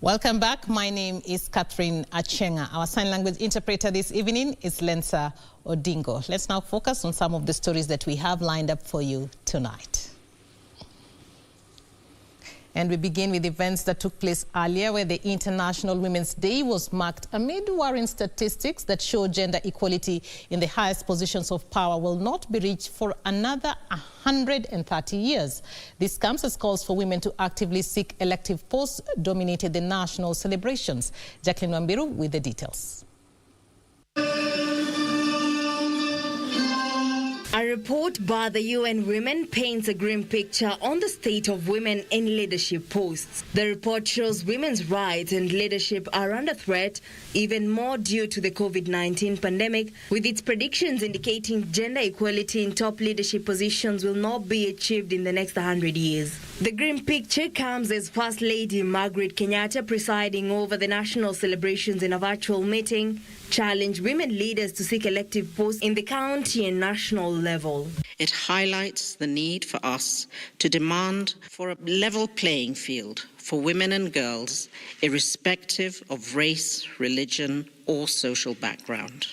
Welcome back. My name is Catherine Achenga. Our sign language interpreter this evening is Lensa Odingo. Let's now focus on some of the stories that we have lined up for you tonight. And we begin with events that took place earlier, where the International Women's Day was marked amid worrying statistics that show gender equality in the highest positions of power will not be reached for another 130 years. This comes as calls for women to actively seek elective posts dominated the national celebrations. Jacqueline Wambiru with the details. A report by the UN Women paints a grim picture on the state of women in leadership posts. The report shows women's rights and leadership are under threat, even more due to the COVID-19 pandemic, with its predictions indicating gender equality in top leadership positions will not be achieved in the next 100 years. The grim picture comes as First Lady Margret Kenyatta, presiding over the national celebrations in a virtual meeting, challenged women leaders to seek elective posts in the county and national level. It highlights the need for us to demand for a level playing field for women and girls, irrespective of race, religion, or social background.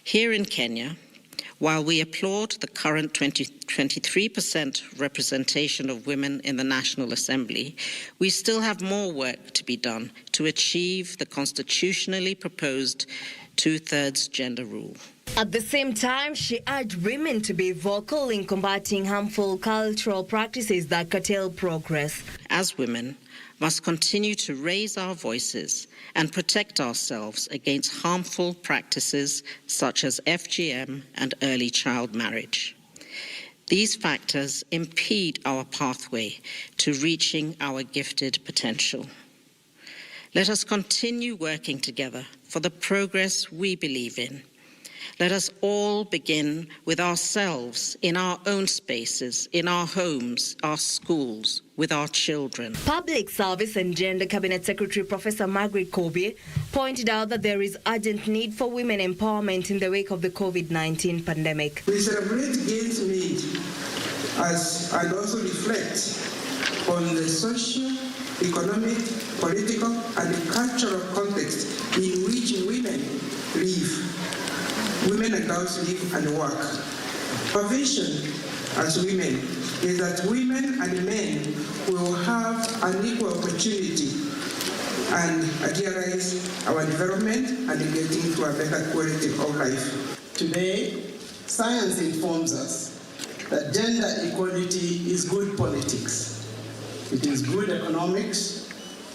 Here in Kenya, while we applaud the current 23% representation of women in the National Assembly, we still have more work to be done to achieve the constitutionally proposed two-thirds gender rule. At the same time, she urged women to be vocal in combating harmful cultural practices that curtail progress. As women, must continue to raise our voices and protect ourselves against harmful practices such as FGM and early child marriage. These factors impede our pathway to reaching our gifted potential. Let us continue working together for the progress we believe in. Let us all begin with ourselves in our own spaces, in our homes, our schools, with our children. Public Service and Gender Cabinet Secretary Professor Margret Kenyatta pointed out that there is urgent need for women empowerment in the wake of the COVID-19 pandemic. We celebrate gains made and also reflect on the social, economic, political, and cultural context in which women live. Women and girls live and work. Our vision as women is that women and men will have an equal opportunity and adherence our development and getting to a better quality of life. Today, science informs us that gender equality is good politics. It is good economics,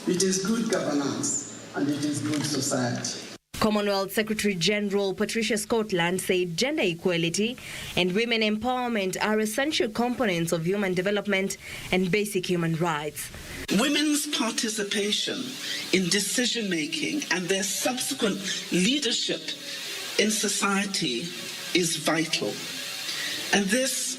it is good governance, and it is good society. Commonwealth Secretary General Patricia Scotland said gender equality and women empowerment are essential components of human development and basic human rights. Women's participation in decision-making and their subsequent leadership in society is vital. And this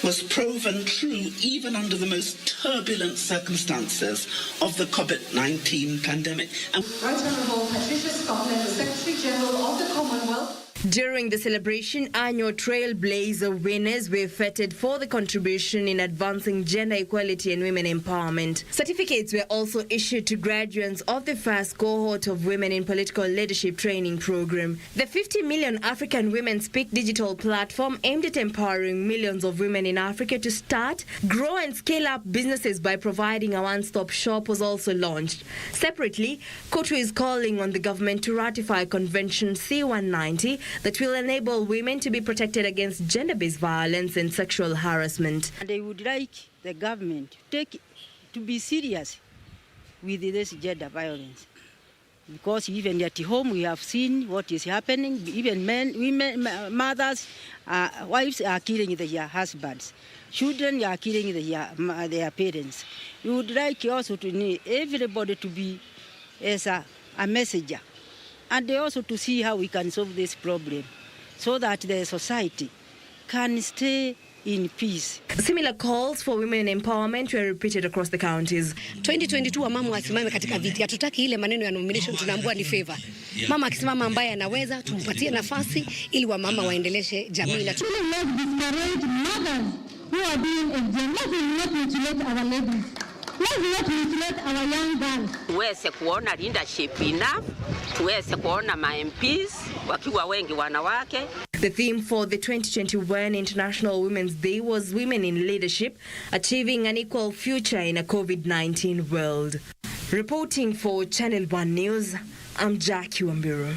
was proven true even under the most turbulent circumstances of the COVID-19 pandemic. Right Honourable Patricia Scotland, the Secretary General of the Commonwealth. During the celebration, annual Trailblazer winners were feted for the contribution in advancing gender equality and women empowerment. Certificates were also issued to graduates of the first cohort of Women in Political Leadership Training Program. The 50 Million African Women Speak digital platform aimed at empowering millions of women in Africa to start, grow and scale up businesses by providing a one-stop shop was also launched. Separately, Kotu is calling on the government to ratify Convention C-190 that will enable women to be protected against gender-based violence and sexual harassment. They would like the government to be serious with this gender violence, because even at home we have seen what is happening. Even women, mothers, wives are killing their husbands. Children are killing their parents. We would like also to need everybody to be as a messenger, and also to see how we can solve this problem so that the society can stay in peace. Similar calls for women empowerment were repeated across the counties. 2022 wamama wasimame katika viti. Hatutaki ile maneno ya nomination, tunaambua ni favor. Mama akisimama ambaye anaweza, tumpatie nafasi ili wamama waendeleshe jamii. Let's discourage mothers who are doing FGM. Let's not mutilate our ladies. Let's not reflect our young girls. Tuweze kuona leadership enough, tuweze kuona MPs wakiwa wengi wanawake. The theme for the 2021 International Women's Day was Women in Leadership, Achieving an Equal Future in a COVID-19 World. Reporting for Channel 1 News, I'm Jackie Wamburu.